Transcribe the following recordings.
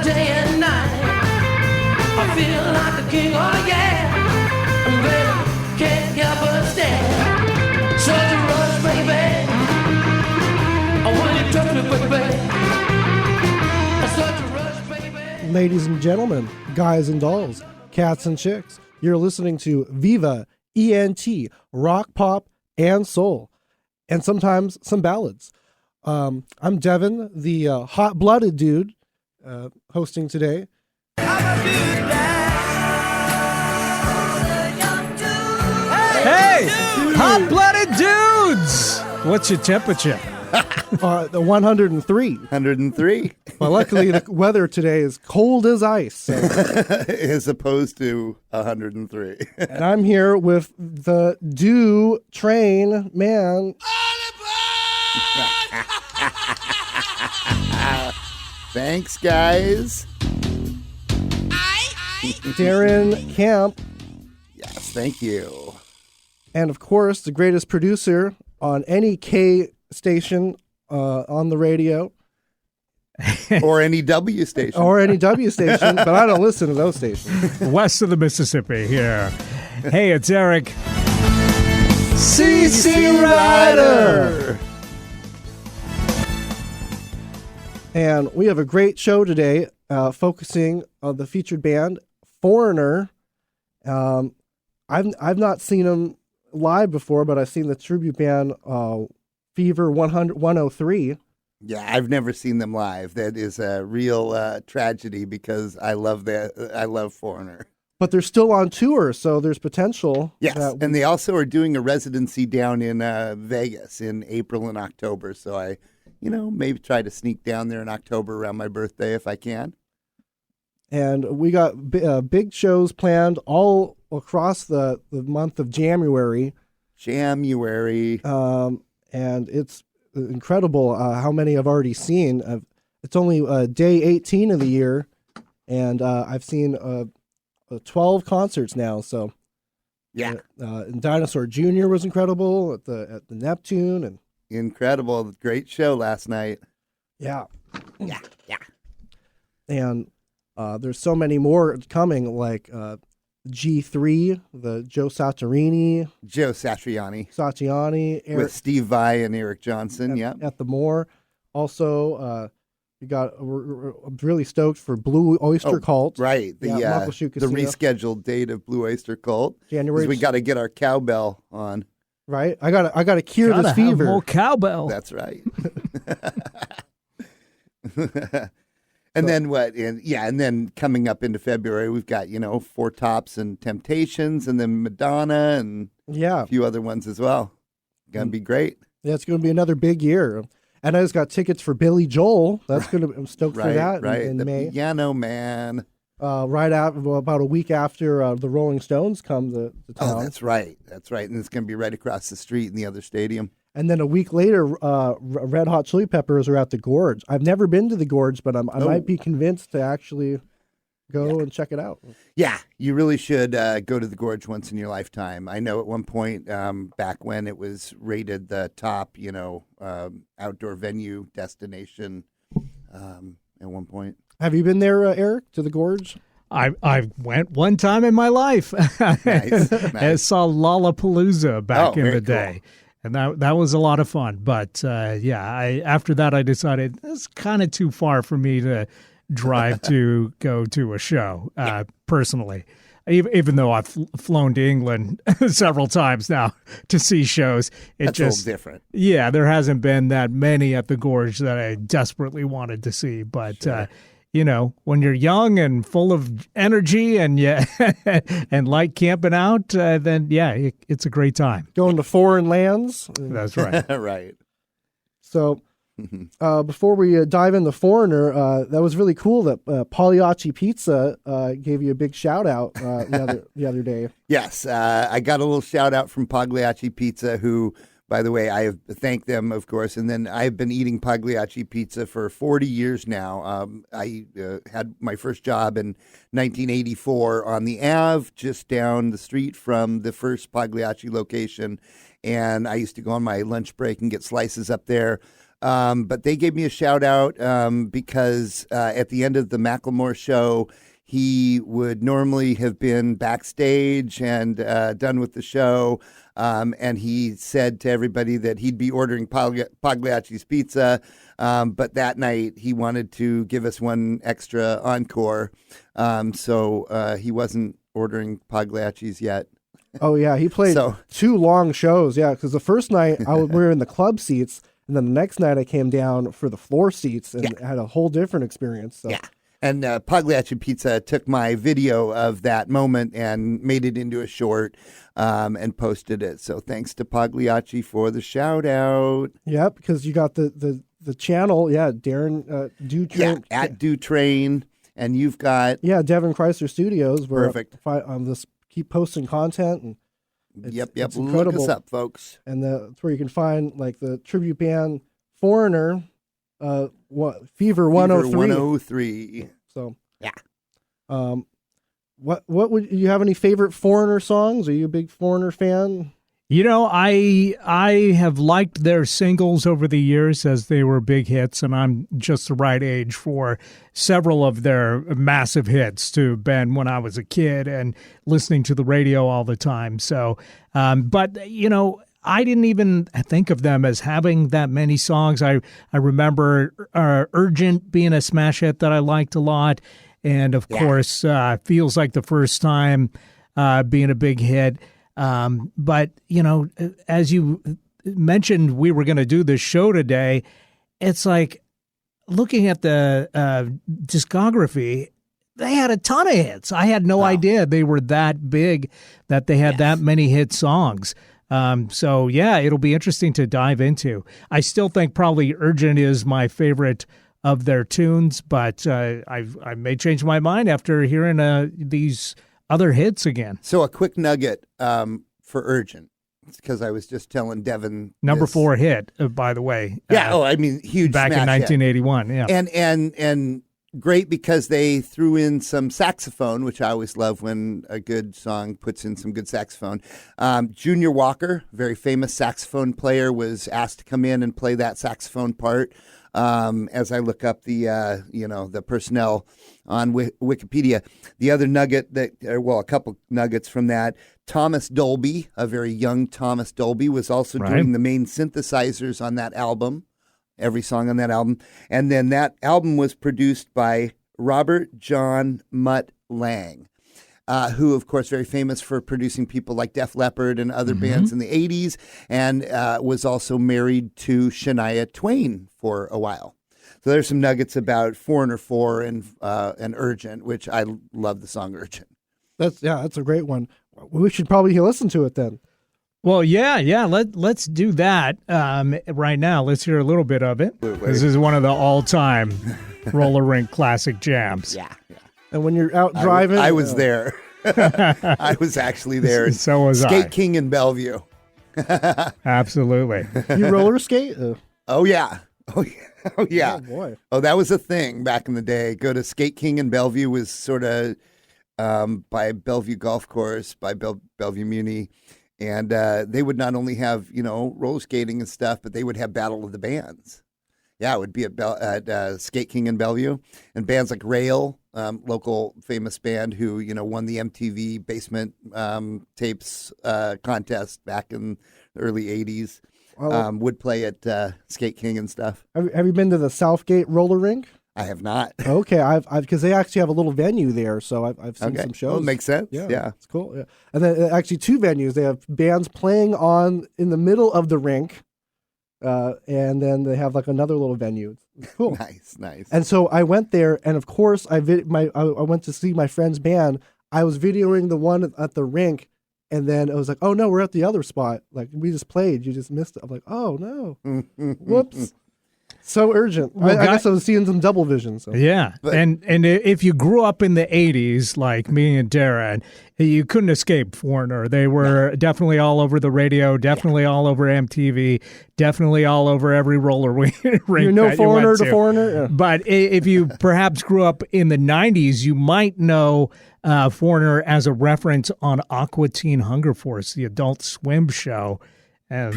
day and night. I feel like a king, oh yeah. And baby, can't help but stare. Such a rush, baby. Oh, when you touch me, baby. Such a rush, baby. Ladies and gentlemen, guys and dolls, cats and chicks, you're listening to Viva, ENT, rock, pop, and soul, and sometimes some ballads. I'm Devin, the hot-blooded dude, hosting today. Hey, hot-blooded dudes! What's your temperature? The 103. 103. Well, luckily the weather today is cold as ice. So. As opposed to 103. And I'm here with the do train man. Thanks, guys. Darren Camp. Yes, thank you. And of course, the greatest producer on any K station on the radio. Or any W station. Or any W station, but I don't listen to those stations. West of the Mississippi here. Hey, it's Eric. CC Rider! And we have a great show today, focusing on the featured band, Foreigner. I've not seen them live before, but I've seen the tribute band Fever 103. Yeah, I've never seen them live. That is a real tragedy because I love Foreigner. But they're still on tour, so there's potential. Yes, and they also are doing a residency down in Vegas in April and October. So I, maybe try to sneak down there in October around my birthday if I can. And we got big shows planned all across the month of January. And it's incredible how many I've already seen. It's only day 18 of the year, and I've seen 12 concerts now. So yeah, and Dinosaur Jr. was incredible at the Neptune, and incredible, great show last night. Yeah. Yeah. And there's so many more coming, like G3, the Joe Satriani, Eric, with Steve Vai and Eric Johnson. At the Moore. Also, we're really stoked for Blue Oyster Cult. Right, the rescheduled date of Blue Oyster Cult. January. We got to get our cowbell on. Right, I gotta cure this fever. More cowbell. That's right. And then what? And then coming up into February, we've got Four Tops and Temptations, and then Madonna, and a few other ones as well. Gonna be great. Yeah, it's gonna be another big year. And I just got tickets for Billy Joel. I'm stoked for that in May. Piano Man. Right out about a week after the Rolling Stones come to town. Oh, that's right. And it's gonna be right across the street in the other stadium. And then a week later, Red Hot Chili Peppers are at the Gorge. I've never been to the Gorge, but I might be convinced to actually go and check it out. Yeah, you really should go to the Gorge once in your lifetime. I know at one point, back when it was rated the top, outdoor venue destination at one point. Have you been there, Eric, to the Gorge? I went one time in my life. Nice. I saw Lollapalooza back in the day. Cool. And that was a lot of fun. But, after that, I decided it's kind of too far for me to drive to go to a show, personally. Even though I've flown to England several times now to see shows. That's a little different. Yeah, there hasn't been that many at the Gorge that I desperately wanted to see. But, sure. When you're young and full of energy and and like camping out, then it's a great time. Going to foreign lands. That's right. Right. So before we dive in the Foreigner, that was really cool that Pagliacci Pizza gave you a big shout out the other day. Yes, I got a little shout out from Pagliacci Pizza, who, by the way, I have thanked them, of course, and then I've been eating Pagliacci Pizza for 40 years now. I had my first job in 1984 on the Ave, just down the street from the first Pagliacci location, and I used to go on my lunch break and get slices up there. But they gave me a shout out because at the end of the Macklemore show, he would normally have been backstage and done with the show. And he said to everybody that he'd be ordering Pagliacci's pizza. But that night he wanted to give us one extra encore. So he wasn't ordering Pagliacci's yet. Oh, yeah. He played 2 long shows. Yeah. Because the first night we were in the club seats. And then the next night I came down for the floor seats and had a whole different experience. So. Yeah. And Pagliacci Pizza took my video of that moment and made it into a short and posted it. So thanks to Pagliacci for the shout out. Yep, because you got the channel. Yeah, Darren Dutrain. Yeah, at Dutrain. And you've got... Yeah, Devin Creisler Studios. Where perfect. This keep posting content. And yep. It's Look incredible. us up, folks. And that's where you can find like the tribute band Foreigner, Fever 103. Fever 103. So yeah. What would you have any favorite Foreigner songs? Are you a big Foreigner fan? You know, I have liked their singles over the years as they were big hits, and I'm just the right age for several of their massive hits to have been when I was a kid and listening to the radio all the time. So, but, you know, I didn't even think of them as having that many songs. I remember Urgent being a smash hit that I liked a lot, and, of course, Feels Like the First Time being a big hit. But, you know, as you mentioned, we were going to do this show today. It's like looking at the discography, they had a ton of hits. I had no idea they were that big, that they had that many hit songs. So, yeah, it'll be interesting to dive into. I still think probably Urgent is my favorite of their tunes, but I may change my mind after hearing these other hits again. So a quick nugget for Urgent, because I was just telling Devin. Number 4 hit, by the way. Yeah, I mean, huge back in 1981, hit. Yeah. And great because they threw in some saxophone, which I always love when a good song puts in some good saxophone. Junior Walker, very famous saxophone player, was asked to come in and play that saxophone part. As I look up the personnel on Wikipedia, the other nugget a couple nuggets from that, Thomas Dolby, a very young Thomas Dolby, was also doing the main synthesizers on that album, every song on that album. And then that album was produced by Robert John Mutt Lang, who, of course, very famous for producing people like Def Leppard and other bands in the 80s, and was also married to Shania Twain for a while. So there's some nuggets about Foreigner 4 and Urgent, which I love the song Urgent. That's a great one. We should probably listen to it then. Well, yeah. Let's do that right now. Let's hear a little bit of it. This is one of the all-time roller rink classic jams. Yeah. And when you're out driving, I was there. I was actually there. So was Skate King in Bellevue. Absolutely. You roller skate? Oh yeah. Oh yeah. Oh boy. Oh, that was a thing back in the day. Go to Skate King in Bellevue was sort of by Bellevue Golf Course, by Bellevue Muni. And they would not only have, roller skating and stuff, but they would have Battle of the Bands. Yeah, it would be at Skate King in Bellevue. And bands like Rail, local famous band who, won the MTV Basement Tapes contest back in the early 80s, would play at Skate King and stuff. Have you been to the Southgate roller rink? I have not. Okay, I've because they actually have a little venue there, so I've seen some shows. Oh, makes sense. Yeah, it's cool. Yeah, and then actually 2 venues. They have bands playing in the middle of the rink, and then they have like another little venue. It's cool. Nice. And so I went there, and of course I went to see my friend's band. I was videoing the one at the rink, and then I was like, "Oh no, we're at the other spot. Like we just played. You just missed it." I'm like, "Oh no, whoops." So urgent. Well, I guess I was seeing some double vision. So. Yeah, and if you grew up in the 80s, like me and Darren, you couldn't escape Foreigner. They were definitely all over the radio, definitely all over MTV, definitely all over every roller rink Foreigner to Foreigner? Yeah. But if you perhaps grew up in the 90s, you might know Foreigner as a reference on Aqua Teen Hunger Force, the Adult Swim show. And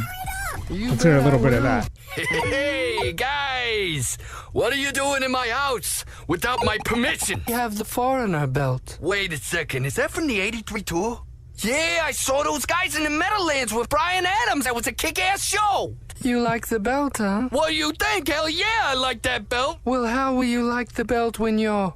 let's hear a little bit of that. Hey, Hey, guys! What are you doing in my house without my permission? You have the foreigner belt. Wait a second, is that from the 83 tour? Yeah, I saw those guys in the Meadowlands with Bryan Adams. That was a kick-ass show. You like the belt, huh? What do you think? Hell yeah, I like that belt. Well, how will you like the belt when you're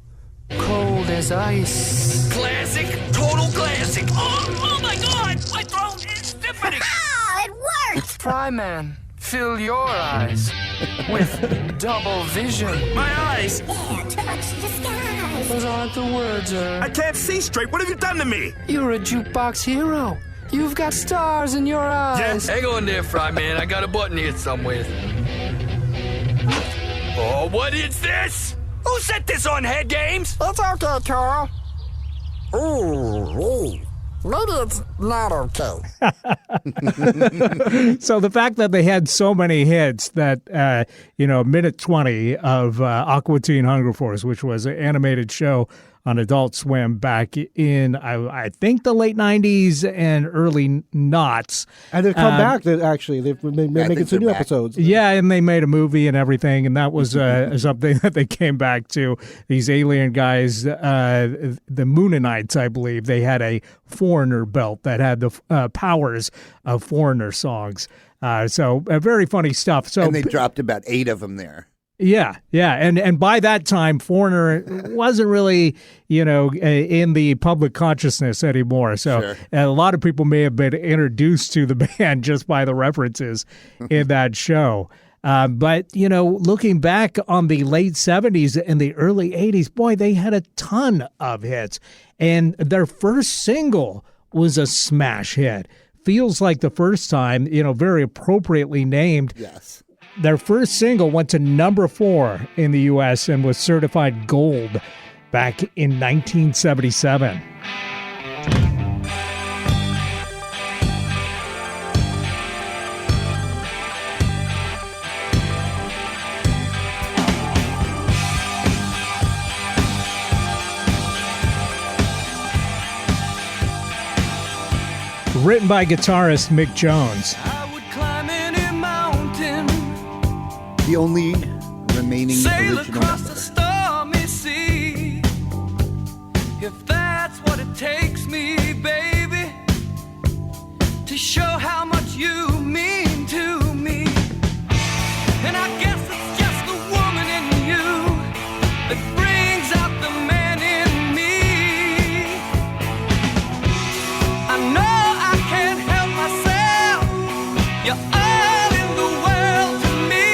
cold as ice? Classic, total classic. Oh my God, my throat is stiffening. Oh, it worked! Fryman, fill your eyes with double vision. My eyes. Yeah, touch the skies. Those aren't the words, I can't see straight. What have you done to me? You're a jukebox hero. You've got stars in your eyes. Hang on there, Fryman. I got a button here somewhere. Oh, what is this? Who set this on Head Games? It's okay, Carl. Ooh, maybe it's not okay. So the fact that they had so many hits that, minute 20 of Aqua Teen Hunger Force, which was an animated show on Adult Swim back in, I think, the late 90s and early noughts. And they've come back. Actually, they've been making think some new they're back. episodes. Yeah, and they made a movie and everything, and that was something that they came back to. These alien guys, the Moonanites, I believe, they had a Foreigner belt that had the powers of Foreigner songs. So very funny stuff. So And they dropped about 8 of them there. Yeah, and by that time, Foreigner wasn't really, in the public consciousness anymore. So Sure. a lot of people may have been introduced to the band just by the references in that show. But, looking back on the late 70s and the early 80s, boy, they had a ton of hits. And their first single was a smash hit. Feels Like the First Time, very appropriately named. Yes. Their first single went to number 4 in the U.S. and was certified gold back in 1977. Written by guitarist Mick Jones. I would climb any mountain, The only remaining sail original across the member. stormy sea. If that's what it takes me, baby, to show how much you mean to me. And I guess it's just the woman in you that brings out the man in me. I know I can't help myself. You're all in the world to me.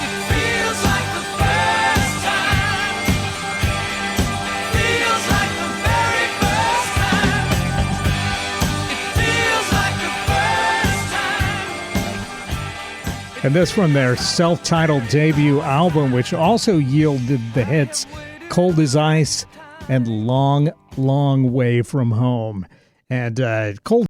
It feels like the first time. Feels like the very first time. It feels like the first time. And this from their self-titled debut album, which also yielded the hits Cold as Ice and Long, Long Way from Home. And Cold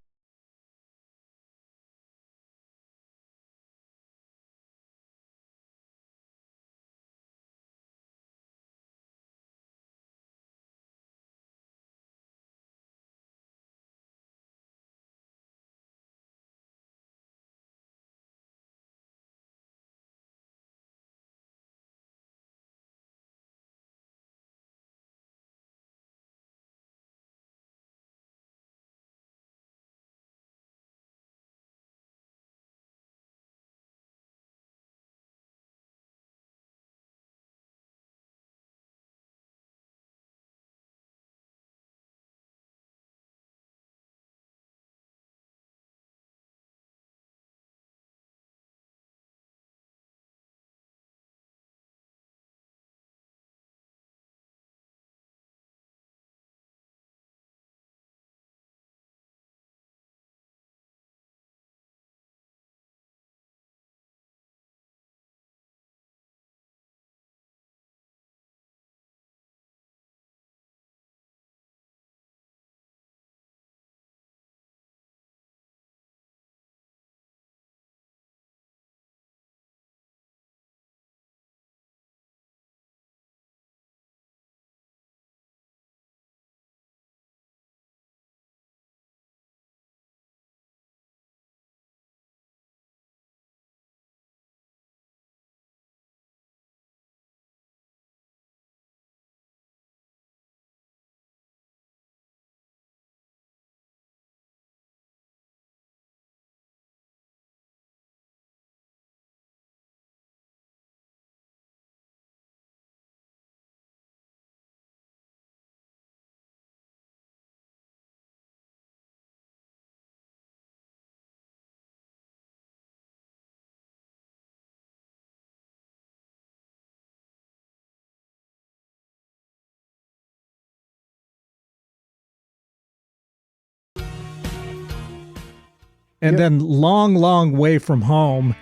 And then Long, Long Way From Home,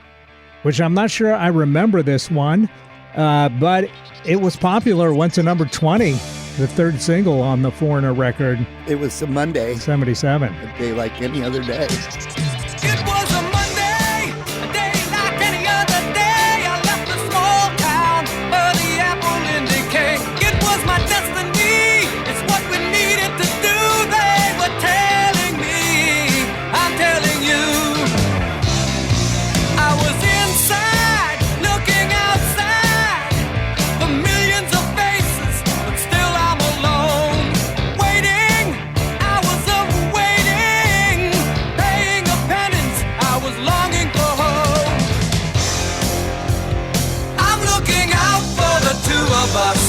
which I'm not sure I remember this one, but it was popular, went to number 20, the third single on the Foreigner record. It was a Monday, 77. a day like any other day. It was a Monday, a day like any other day. I left a small town for the apple in decay. It was my destiny, it's what we needed to do. They were telling me, I'm telling you. I was inside, looking outside, the millions of faces, but still I'm alone. Waiting, hours of waiting, paying a penance, I was longing for hope. I'm looking out for the two of us.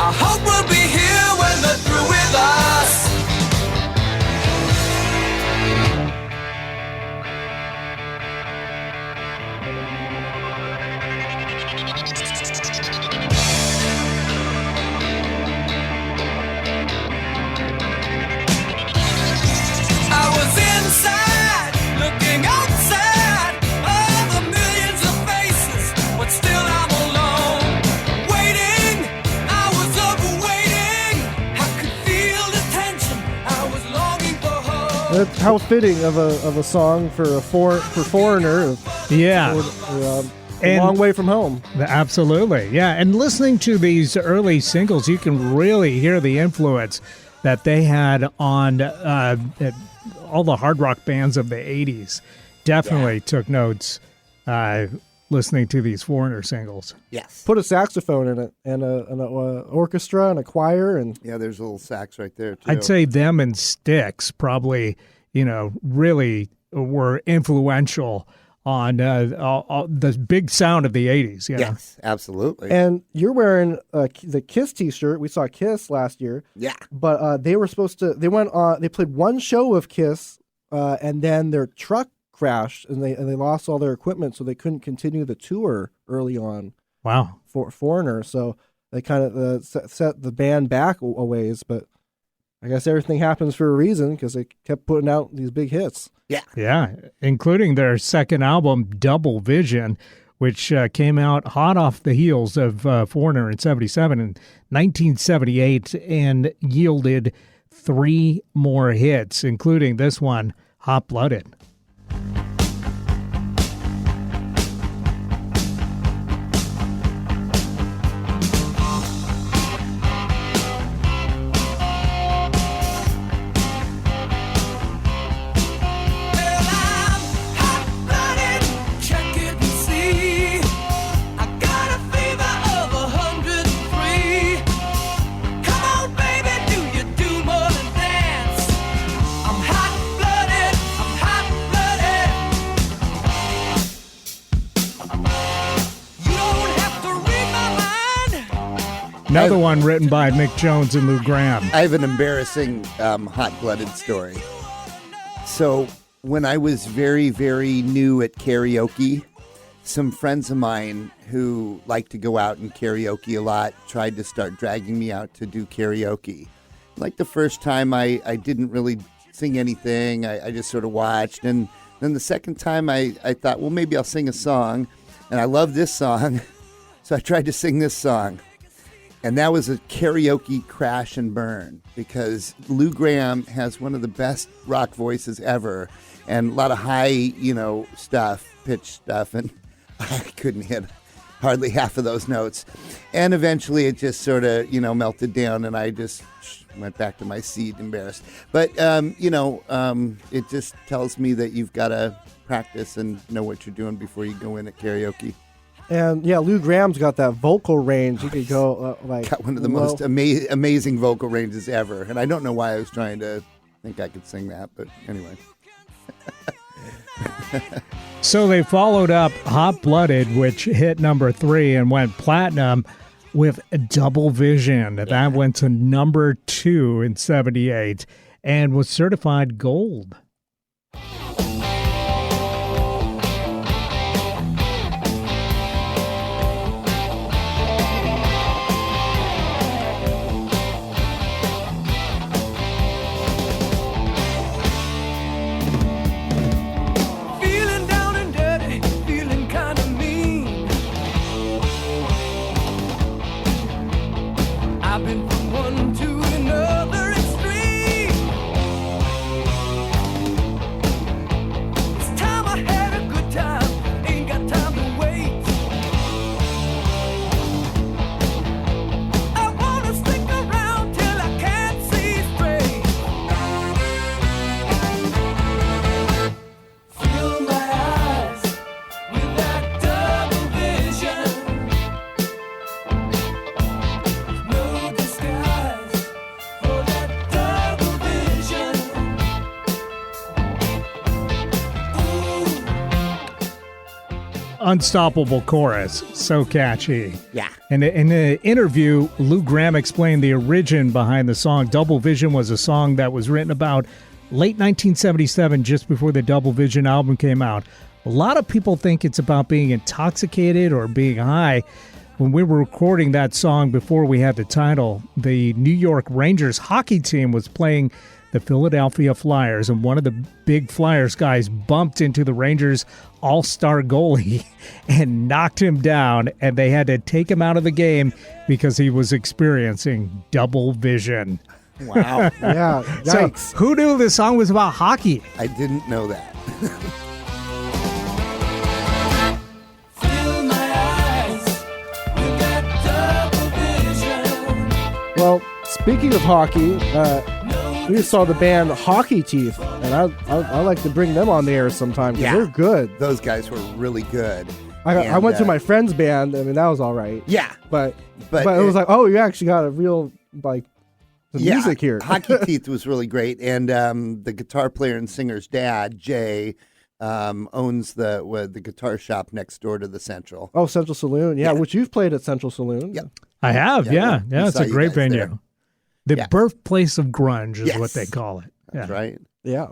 I hope we'll be here when they're through with us. I was inside, looking outside, all the millions of faces, but still I'm alone. Waiting, hours of waiting, I could feel the tension, I was longing for hope. That's how fitting of a song for Foreigner. Yeah. A And- long way from home. Absolutely. Yeah. And listening to these early singles, you can really hear the influence that they had on all the hard rock bands of the 80s. Definitely took notes listening to these Foreigner singles. Yes. Put a saxophone in it and an orchestra and a choir and Yeah, there's a little sax right there, too. I'd say them and Styx probably, really were influential on the big sound of the 80s. You know? Yes, absolutely. And you're wearing the Kiss T-shirt. We saw Kiss last year, yeah. but they were supposed to. They went on. They played one show of Kiss, and then their truck crashed, and they lost all their equipment, so they couldn't continue the tour early on Wow. for Foreigner. So they kind of set the band back a ways. But I guess everything happens for a reason because they kept putting out these big hits. Yeah, including their second album, Double Vision, which came out hot off the heels of Foreigner in 77 and 1978 and yielded 3 more hits, including this one, Hot Blooded. Well, I'm hot-blooded, check it and see. I got a fever of 103. Come on, baby, do you do more than dance? I'm hot-blooded, You don't have to read my mind. Another one written by Mick Jones and Lou Gramm. I have an embarrassing hot-blooded story. So when I was very, very new at karaoke, some friends of mine who like to go out and karaoke a lot tried to start dragging me out to do karaoke. Like the first time I didn't really sing anything. I just sort of watched. And then the second time I thought, well, maybe I'll sing a song. And I love this song. So I tried to sing this song. And that was a karaoke crash and burn because Lou Gramm has one of the best rock voices ever and a lot of high, pitch stuff. And I couldn't hit hardly half of those notes. And eventually it just sort of, melted down and I just went back to my seat embarrassed. But, it just tells me that you've got to practice and know what you're doing before you go in at karaoke. And yeah, Lou Gramm's got that vocal range. He could go Got one of the most amazing vocal ranges ever. And I don't know why I was trying to think I could sing that, but anyway. So they followed up Hot Blooded, which hit number 3 and went platinum with Double Vision. That went to number 2 in 78 and was certified gold. unstoppable chorus. So catchy. Yeah. And in the interview, Lou Gramm explained the origin behind the song. Double Vision was a song that was written about late 1977, just before the Double Vision album came out. A lot of people think it's about being intoxicated or being high. When we were recording that song before we had the title, the New York Rangers hockey team was playing the Philadelphia Flyers, and one of the big Flyers guys bumped into the Rangers all-star goalie and knocked him down, and they had to take him out of the game because he was experiencing double vision. Wow. Yeah. So Yikes. who knew this song was about hockey? I didn't know that. Fill my eyes, you got double vision. Well, speaking of hockey, we just saw the band Hockey Teeth, and I like to bring them on the air sometime because Yeah. they're good. Those guys were really good. I went to my friend's band. I mean, that was all right. Yeah. But But it was like, oh, you actually got a real the music here. Hockey Teeth was really great. And the guitar player and singer's dad, Jay, owns the guitar shop next door to the Central. Oh, Central Saloon. Yeah, Yeah. which you've played at Central Saloon. Yep. I have, Yeah, yeah. we It's saw a you great guys venue. there. The Yeah. birthplace of grunge is Yes. what they call it. That's Yeah. right. Yeah.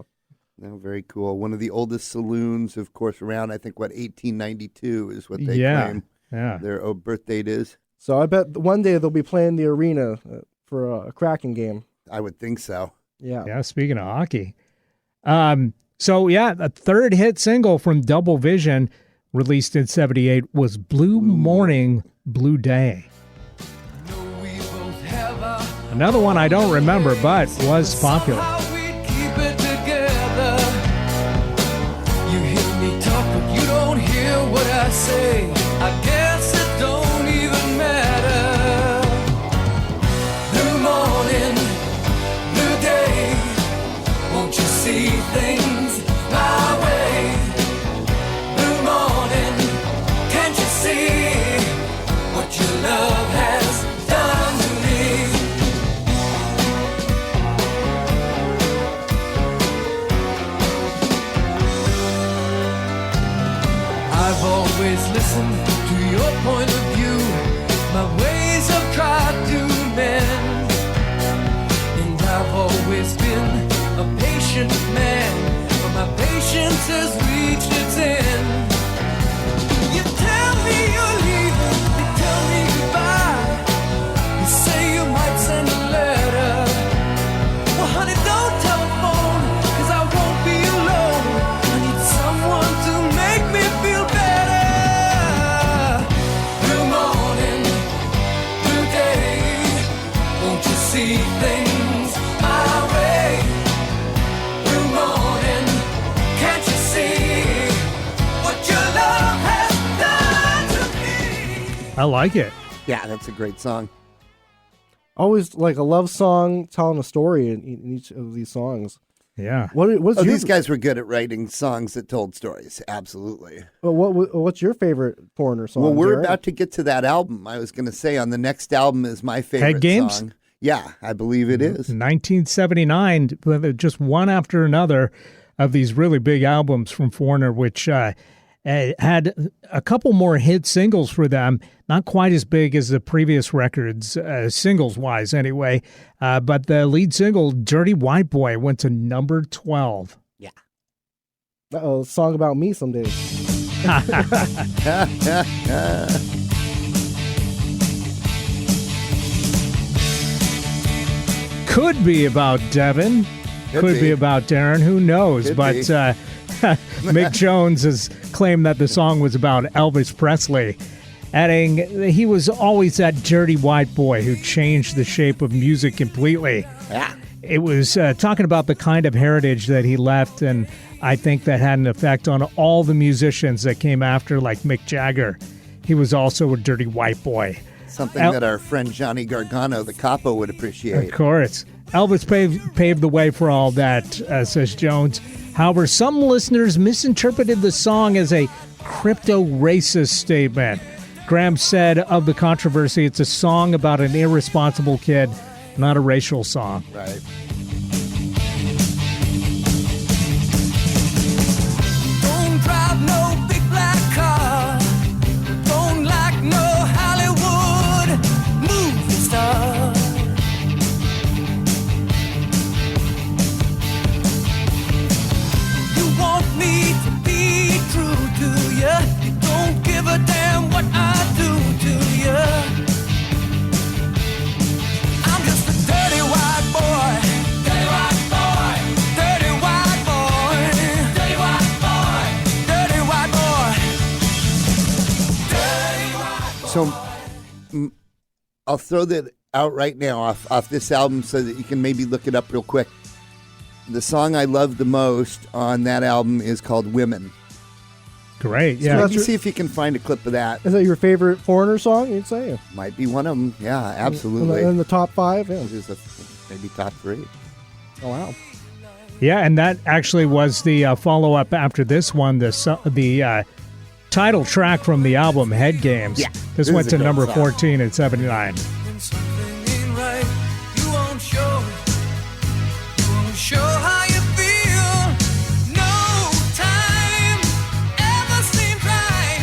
No, very cool. One of the oldest saloons, of course, around, I think, 1892 is what they Yeah. claim Yeah. their birth date is. So I bet one day they'll be playing the arena for a Kraken game. I would think so. Yeah. Yeah, speaking of hockey. So, yeah, the third hit single from Double Vision, released in 78, was Blue Morning, Blue Day. Another one I don't remember, but was popular. How we keep it together. You hear me talk, but you don't hear what I say. I guess it don't even matter. New morning, new day. Won't you see things my way? New morning, can't you see what your love has done to me? I've always listened to your point of view. My ways I've tried to mend, and I've always been a patient man, but my patience has reached its end. You tell me you're leaving, you tell me goodbye. You say you might send a letter. Well, honey, don't telephone, 'cause I won't be alone. I need someone to make me feel better. New morning, new day. Won't you see things my way? New morning, can't you see what your love has done to me? I like it. Yeah, that's a great song. Always like a love song telling a story in each of these songs. Yeah. What's Oh, your these guys were good at writing songs that told stories. Absolutely. what's your favorite Foreigner song? Well, we're Jared? about to get to that album. I was going to say on the next album is my favorite Games? song. Yeah, I believe it is. 1979, just one after another of these really big albums from Foreigner, which had a couple more hit singles for them, not quite as big as the previous records, singles-wise anyway, but the lead single, Dirty White Boy, went to number 12. Uh-oh, a song about me someday. Could be about Devin, could be be. about Darren, who knows, Could but be. Mick Jones has claimed that the song was about Elvis Presley, adding he was always that dirty white boy who changed the shape of music completely. Yeah. It was talking about the kind of heritage that he left, and I think that had an effect on all the musicians that came after, like Mick Jagger. He was also a dirty white boy. Something that our friend Johnny Gargano, the Capo, would appreciate. Of course. Elvis paved the way for all that, says Jones. However, some listeners misinterpreted the song as a crypto-racist statement. Graham said of the controversy, it's a song about an irresponsible kid, not a racial song. Right. Don't drive no big black car. I'll throw that out right now off this album so that you can maybe look it up real quick. The song I love the most on that album is called Women. Great, So yeah. maybe see if you can find a clip of that. Is that your favorite Foreigner song, you'd say? Might be one of them. Yeah, absolutely. In the top 5? Yeah. This is maybe top 3. Oh, wow. Yeah, and that actually was the follow-up after this one, the title track from the album, Head Games. Yeah, This this went is a to great number song. 14 at 79. When something ain't right, you won't show it. You won't show how you feel. No time ever seems right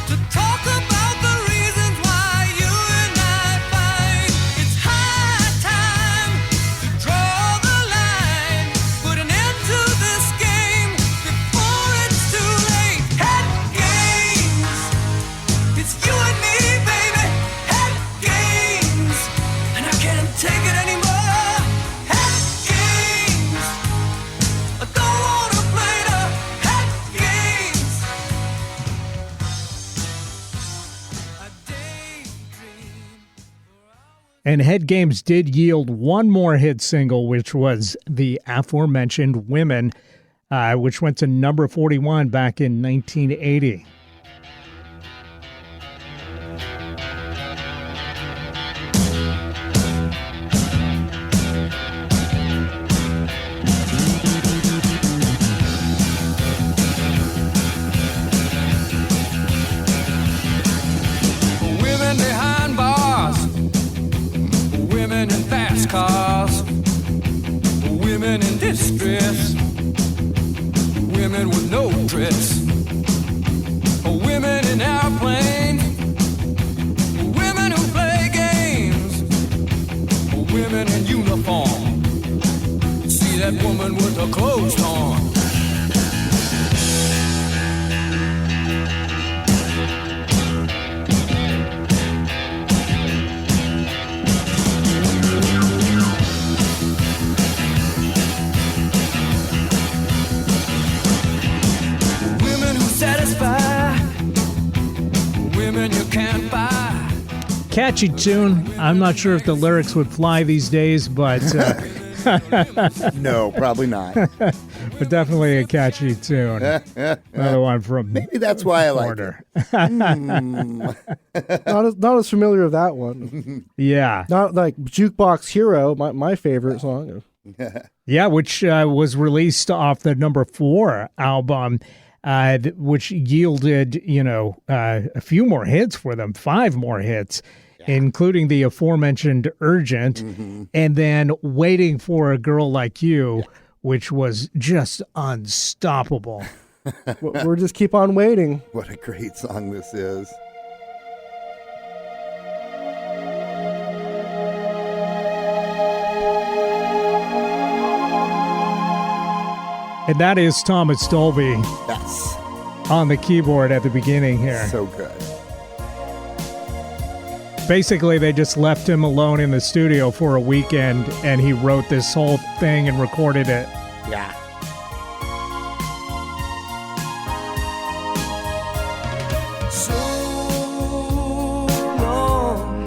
to talk about the reasons why you and I fight. It's high time to draw the line, put an end to this game before it's too late. Head games, it's you and me, baby. Head games, and I can't take it anymore. Head games, I don't wanna play the head games. I daydream. And Head Games did yield one more hit single, which was the aforementioned Women, which went to number 41 back in 1980. Women behind bars, women in fast cars, women in distress, women with no dress, women in airplanes, women who play games, women in uniform. See that woman with her clothes torn. Women who satisfy, women you can't buy. Catchy tune. I'm not sure if the lyrics would fly these days, but No, probably not. but definitely a catchy tune. Another one from Maybe that's why I like Order. Not as familiar with that one. Yeah. Not like Jukebox Hero, my favorite song. Yeah, which was released off the number 4 album, which yielded, a few more hits for them, 5 more hits, including the aforementioned Urgent, and then Waiting for a Girl Like You, which was just unstoppable. We're just keep on waiting. What a great song this is. And that is Thomas Dolby Yes. on the keyboard at the beginning here. So good. Basically, they just left him alone in the studio for a weekend, and he wrote this whole thing and recorded it. Yeah. So long,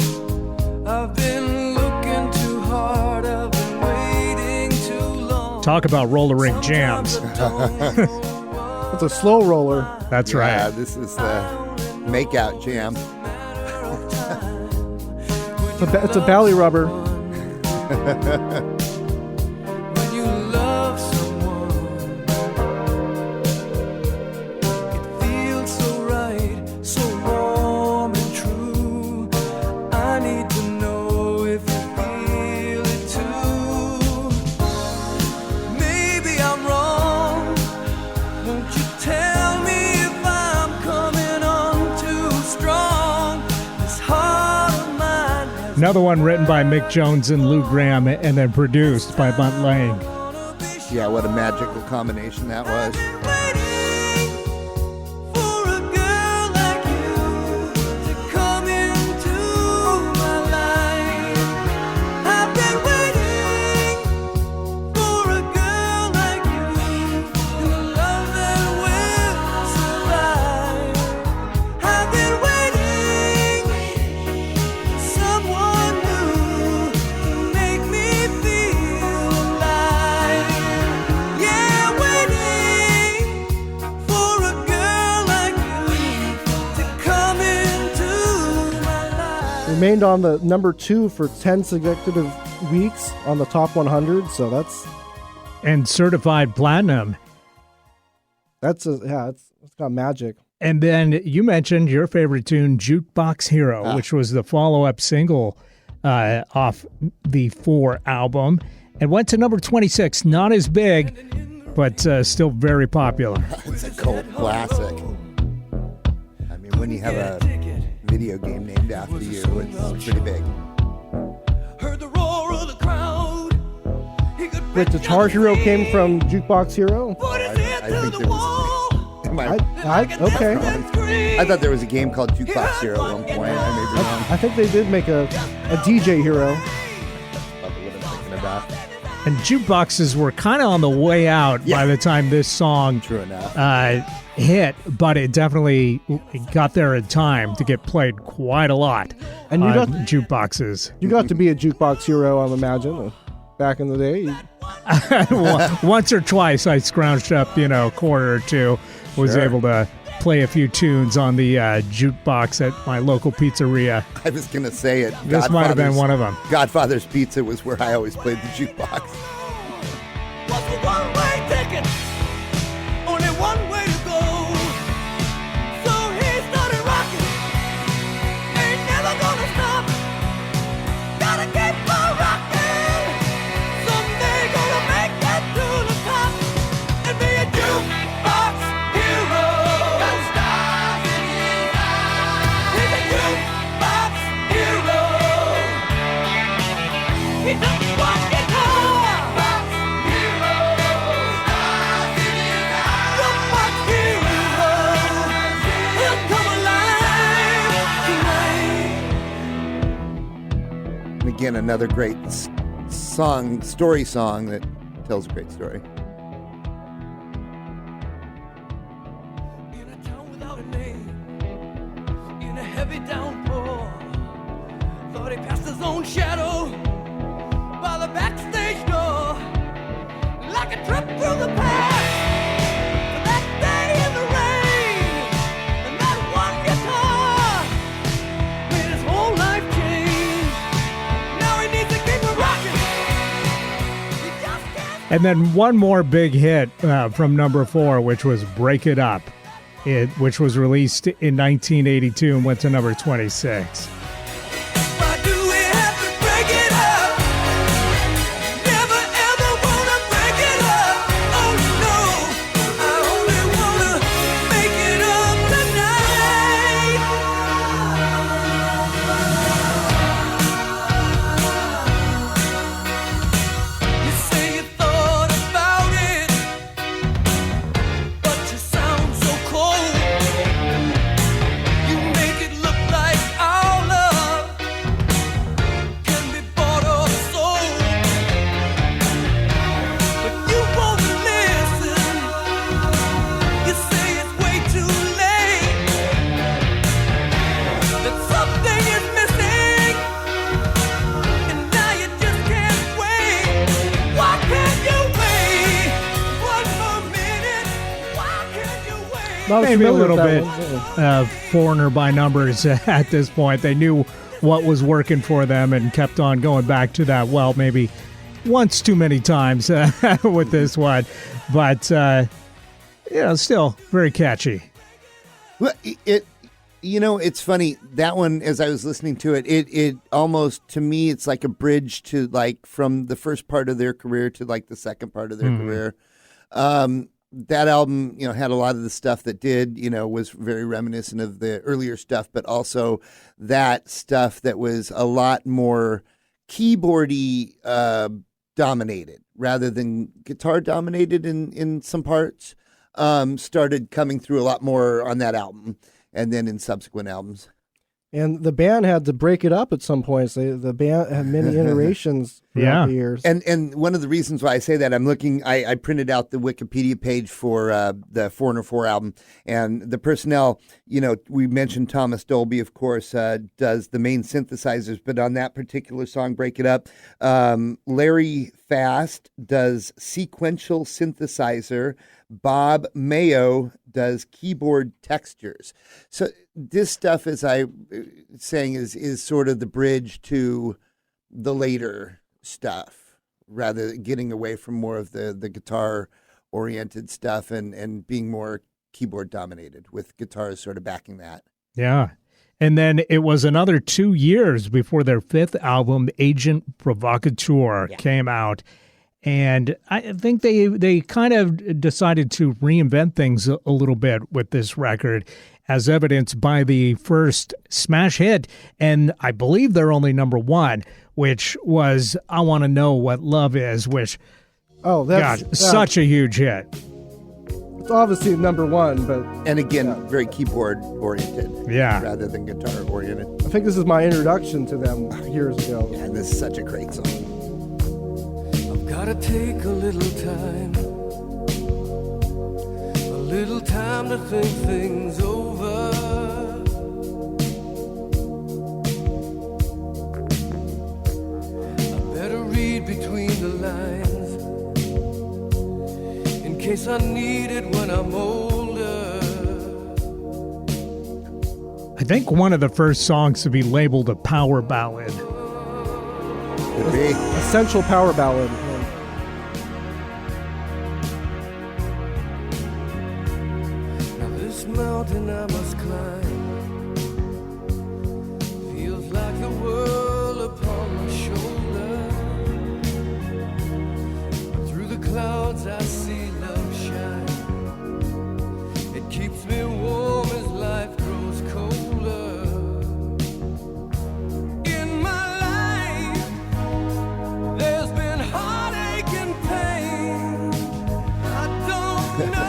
I've been looking too hard, I've been waiting too long. Talk about roller rink jams. It's a slow roller. That's Yeah, right. this is the makeout jam. It's a belly rubber. When you love someone, it feels so right, so warm and true. I need to know if you feel it too. Maybe I'm wrong. Won't you tell me if I'm coming on too strong? This heart of mine has Another one written by Mick Jones and Lou Gramm, and then produced by Mutt Lange. Yeah, what a magical combination that was. waiting for a girl like you to come into my life. I've been waiting for a girl like you and a love that will survive. I've been waiting for someone remained on the number 2 for 10 consecutive weeks on the top 100. So And certified platinum. it's got magic. And then you mentioned your favorite tune, Jukebox Hero, which was the follow-up single off the 4 album. And went to number 26. Not as big, but still very popular. It's a cult classic. I mean, when you have a video game named after you, it's pretty big. Heard the roar of the crowd. He could Wait, Guitar Hero came from Jukebox Hero? put his ear I to think the there was. wall. Okay. I thought there was a game called Jukebox Hero at one point. I may be wrong. I think they did make a DJ Hero. Probably what I'm thinking about. And jukeboxes were kind of on the way out by the time this song True enough. hit, but it definitely got there in time to get played quite a lot. And you on got- jukeboxes. You got to be a Jukebox Hero, I imagine, back in the day. Once or twice I scrounged up, a quarter or two, was Sure. able to play a few tunes on the jukebox at my local pizzeria. I was going to say it. This might have been one of them. Godfather's Pizza was where I always played the jukebox. Was a one-way ticket. Only one way to go. So he started rocking. Ain't never gonna stop. Gotta keep on rocking. Someday gonna make it to the top and be a jukebox hero. Got stars in his eyes. He's a jukebox hero. He doesn't want guitar. Hero. Stars in his eyes. Jukebox hero. He'll come alive tonight. And again, another great story song that tells a great story. In a town without a name, in a heavy downpour, thought he passed his own shadow by the backstage door, like a trip through the past. But that day in the rain, and that one guitar made his whole life change. Now he needs to keep it rocking. He just can't. And then one more big hit from number 4, which was Break It Up, which was released in 1982 and went to number 26. Why do we have to break it up? Never ever wanna break it up. Oh no, I only wanna make it up tonight. You say you thought about it, but you sound so cold. You make it look like our love can be bought or sold, but you won't listen. You say it's way too late, that something is missing, and now you just can't wait. Why can't you wait one more minute? Why can't you wait? Not Maybe a familiar little with bit that one. foreigner by numbers at this point. They knew what was working for them and kept on going back to that, well, maybe once too many times with this one. But, still very catchy. Well, it's funny. That one, as I was listening to it, it almost, to me, it's like a bridge to like from the first part of their career to like the second part of their career. That album, had a lot of the stuff that was very reminiscent of the earlier stuff, but also that stuff that was a lot more keyboardy dominated rather than guitar dominated in some parts. Started coming through a lot more on that album and then in subsequent albums. And the band had to break it up at some points. The band had many iterations throughout Yeah. the years. And one of the reasons why I say that, I'm looking, I printed out the Wikipedia page for the 404 album, and the personnel, we mentioned Thomas Dolby, of course, does the main synthesizers, but on that particular song, Break It Up, Larry Fast does sequential synthesizer, Bob Mayo does keyboard textures. So this stuff, as I saying, is sort of the bridge to the later stuff, rather than getting away from more of the guitar oriented stuff and being more keyboard dominated, with guitars sort of backing that. Yeah. And then it was another 2 years before their fifth album, Agent Provocateur, came out. And I think they kind of decided to reinvent things a little bit with this record, as evidenced by the first smash hit, and I believe they're only number one, which was I Want to Know What Love Is, which, that's such a huge hit. It's obviously number one, but And again, very keyboard oriented, Yeah. rather than guitar oriented. I think this is my introduction to them years ago. And this is such a great song. Gotta take a little time to think things over. I better read between the lines in case I need it when I'm older. I think one of the first songs to be labeled a power ballad. Could be. Essential power ballad. Mountain I must climb feels like the world upon my shoulder. Through the clouds I see love shine. It keeps me warm as life grows colder. In my life there's been heartache and pain. I don't know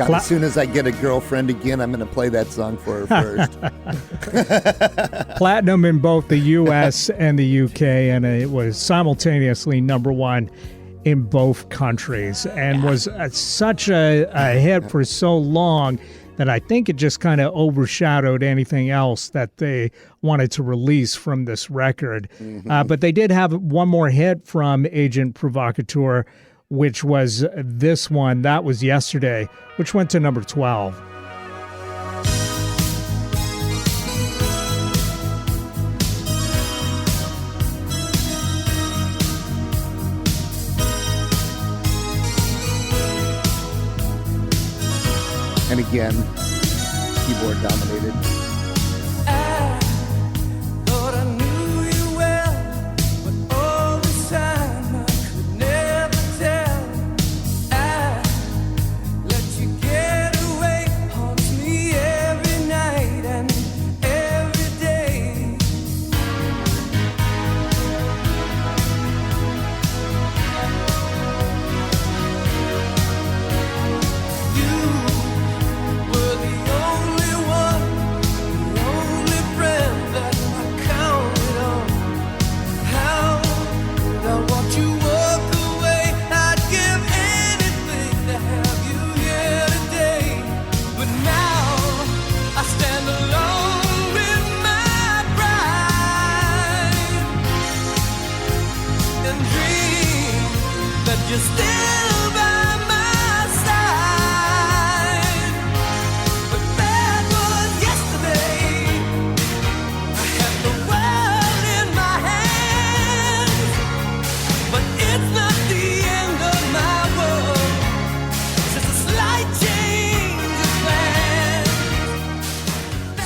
As soon as I get a girlfriend again, I'm going to play that song for her first. Platinum in both the U.S. and the U.K., and it was simultaneously number one in both countries, and was such a hit for so long that I think it just kind of overshadowed anything else that they wanted to release from this record. Mm-hmm. But they did have one more hit from Agent Provocateur, which was this one. That was Yesterday, which went to number 12. And again, keyboard dominated.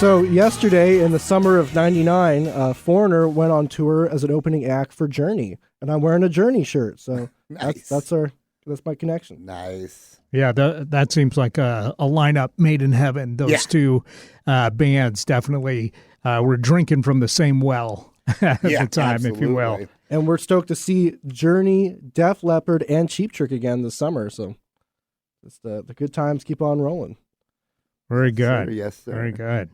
So yesterday, in the summer of '99, Foreigner went on tour as an opening act for Journey, and I'm wearing a Journey shirt. So Nice. that's my connection. Nice. Yeah, that seems like a lineup made in heaven. Those two bands definitely were drinking from the same well at the time, if you will. absolutely. And we're stoked to see Journey, Def Leppard, and Cheap Trick again this summer. So it's the good times keep on rolling. Very good. Yes, sir. Very good.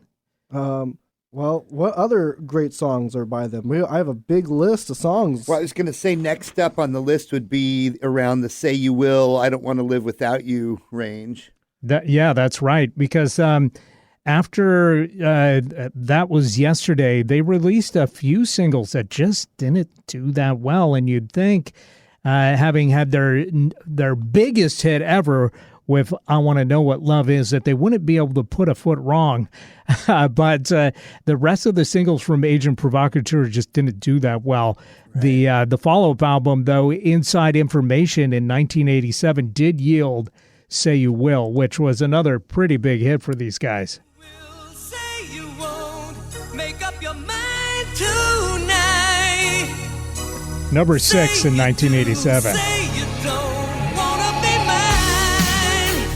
Well, what other great songs are by them? I have a big list of songs. Well, I was going to say next up on the list would be around the Say You Will, I Don't Want to Live Without You range. That's right. Because after that was yesterday, they released a few singles that just didn't do that well. And you'd think, having had their biggest hit ever with I Want to Know What Love Is, that they wouldn't be able to put a foot wrong. But the rest of the singles from Agent Provocateur just didn't do that well. Right. The follow-up album, though, Inside Information in 1987, did yield Say You Will, which was another pretty big hit for these guys. Say you won't make up your mind tonight. Number 6 in 1987. Say you don't wanna be mine.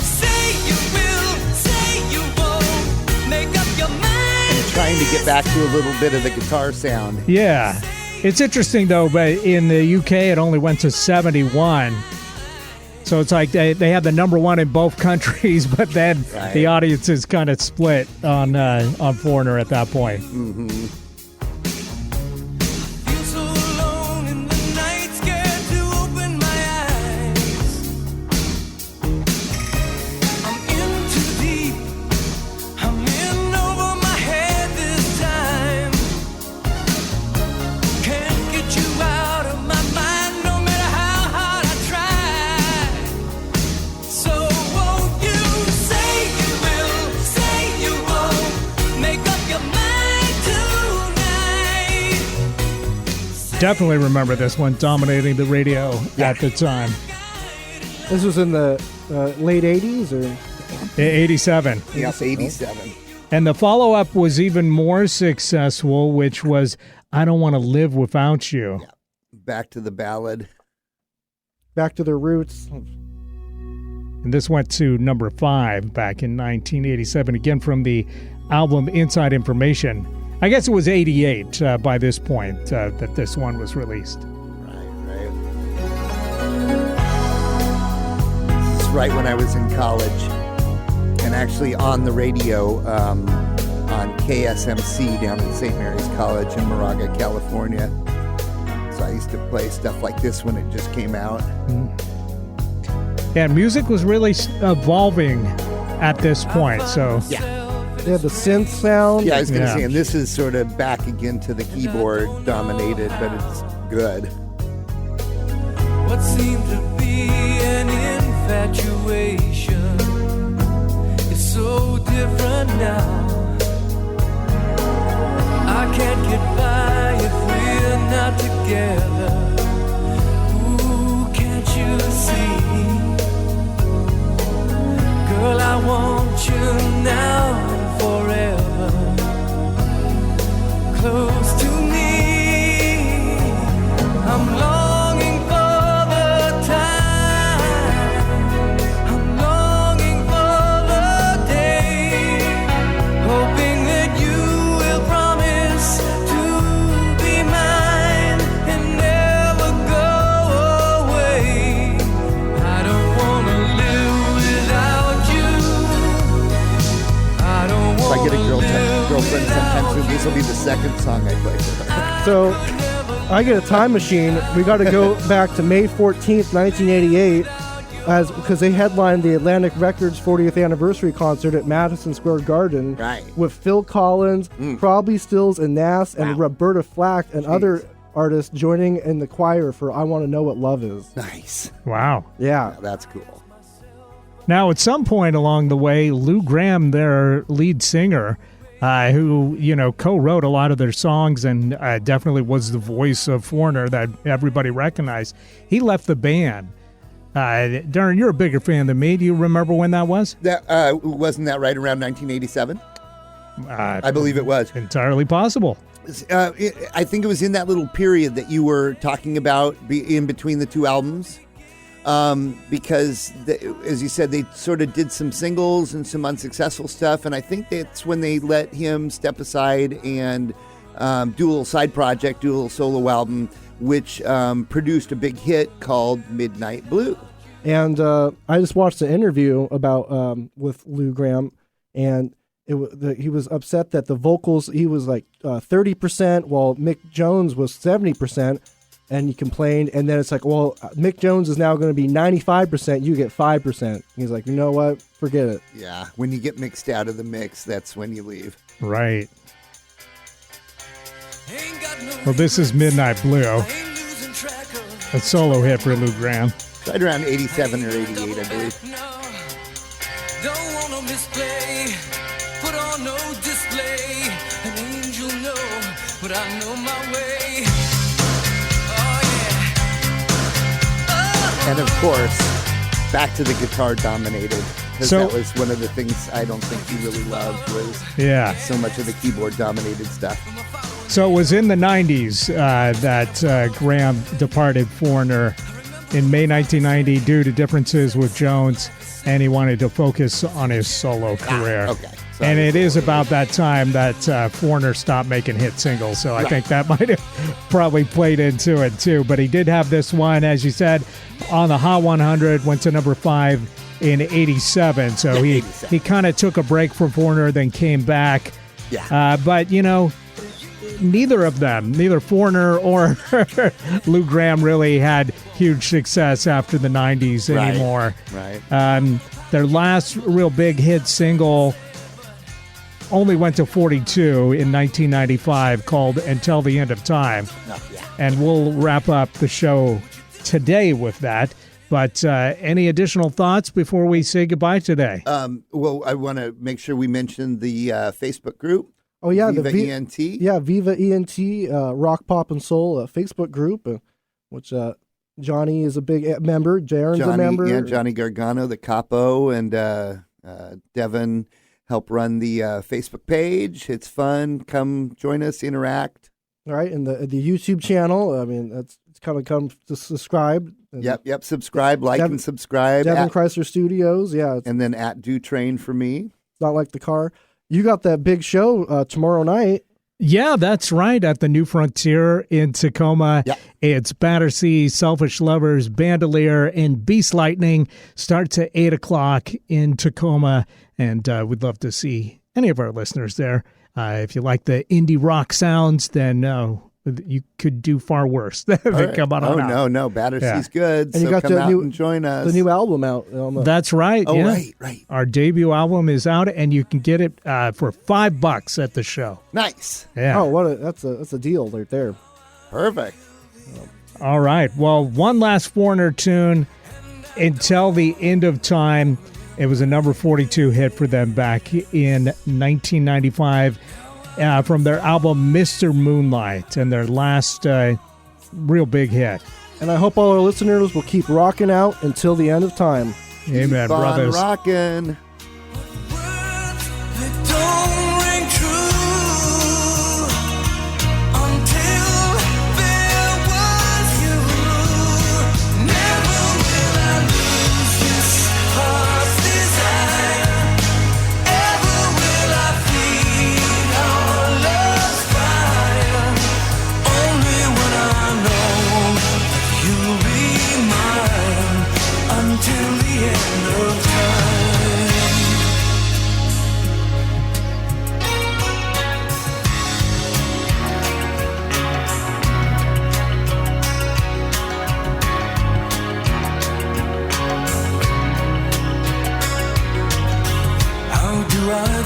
Say you will, say you won't make up your mind. Trying to get back to a little bit of the guitar sound. Yeah. It's interesting, though, but in the UK, it only went to 71. So it's like they had the number one in both countries, but then the audience is kind of split on Foreigner at that point. Mm-hmm. Feel so alone in the night, scared to open my eyes. I'm in too deep. I'm in over my head this time. Can't get you out of my mind, no matter how hard I try. So won't you say you will, say you won't make up your mind tonight. Definitely remember this one, dominating the radio at the time. This was in the late 80s or 87. Yes, 87. And the follow-up was even more successful, which was I Don't Want to Live Without You. Yeah. Back to the ballad. Back to their roots. And this went to number 5 back in 1987, again from the album Inside Information. I guess it was 88 by this point that this one was released. Right. This is right when I was in college and actually on the radio on KSMC down at St. Mary's College in Moraga, California. So I used to play stuff like this when it just came out. Yeah, music was really evolving at this point, so... They had the synth sound. Yeah, I was going to Yeah. say, and this is sort of back again to the keyboard dominated, but it's good. What seemed to be an infatuation is so different now. I can't get by if we're not together. Ooh, can't you see? Girl, I want you now and forever. Close to me. I'm longing for the time. I'm longing for the day. Hoping that you will promise to be mine and never go away. I don't want to live without you. I don't If I want get a to girlfriend sometime soon, this will be the second song I play for her. So I get a time machine. We got to go back to May 14th, 1988, because they headlined the Atlantic Records 40th anniversary concert at Madison Square Garden Right. with Phil Collins, Crosby, Stills, and Nash, and Roberta Flack and other artists joining in the choir for I Want to Know What Love Is. Nice. Wow. Yeah. That's cool. Now, at some point along the way, Lou Gramm, their lead singer, who, co-wrote a lot of their songs and definitely was the voice of Foreigner that everybody recognized, he left the band. Darren, you're a bigger fan than me. Do you remember when that was? That wasn't that right around 1987? I believe it was. Entirely possible. I think it was in that little period that you were talking about in between the two albums. Because, as you said, they sort of did some singles and some unsuccessful stuff. And I think that's when they let him step aside and do a little side project, do a little solo album, which produced a big hit called Midnight Blue. And I just watched an interview about with Lou Gramm, and he was upset that the vocals, he was like 30%, while Mick Jones was 70%, and he complained. And then it's like, well, Mick Jones is now going to be 95%, you get 5%. He's like, you know what? Forget it. Yeah, when you get mixed out of the mix, that's when you leave. Right. Well, this is Midnight Blue, a solo hit for Lou Gramm. Right around 87 or 88, I believe. Don't want no misplay, put on no display. An angel know, but I know my way. Oh yeah. And of course, back to the guitar dominated, because that was one of the things I don't think he really loved, was so much of the keyboard dominated stuff. So it was in the 90s that Gramm departed Foreigner in May 1990 due to differences with Jones, and he wanted to focus on his solo career. Okay. And it is about that time that Foreigner stopped making hit singles, so I think that might have probably played into it too. But he did have this one, as you said, on the Hot 100, went to number 5 in 87. So he kind of took a break from Foreigner, then came back. Yeah. But, you know, neither of them, neither Foreigner or Lou Gramm, really had huge success after the 90s anymore. Right. Their last real big hit single only went to 42 in 1995, called Until the End of Time. And we'll wrap up the show today with that. But any additional thoughts before we say goodbye today? Well, I want to make sure we mention the Facebook group. Oh, yeah. Viva ENT. Yeah, Viva ENT, Rock, Pop, and Soul Facebook group, which Johnny is a big member. Darren's a member. Yeah, Johnny Gargano, the Capo, and Devin help run the Facebook page. It's fun. Come join us, interact. All right, and the YouTube channel, I mean, it's kind of come to subscribe. Yep. Subscribe, and subscribe. Devin Creisler Studios, yeah. And then @DoTrain for me. It's not like the car. You got that big show tomorrow night. Yeah, that's right. At the New Frontier in Tacoma. Yep. It's Battersea, Selfish Lovers, Bandolier, and Beast Lightning. Starts at 8 o'clock in Tacoma. And we'd love to see any of our listeners there. If you like the indie rock sounds, then you could do far worse than come on out. No. Battersea's good. And so you got come out and join us. The new album out. That's right. Oh, yeah. right. Our debut album is out, and you can get it for $5 at the show. Nice. Yeah. Oh, that's a deal right there. Perfect. All right. Well, one last Foreigner tune, Until the End of Time. It was a number 42 hit for them back in 1995 from their album Mr. Moonlight, and their last real big hit. And I hope all our listeners will keep rocking out until the end of time. Amen, Keep on brothers. rocking.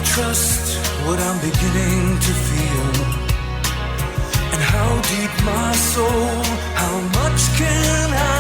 Trust what I'm beginning to feel, and how deep my soul, how much can I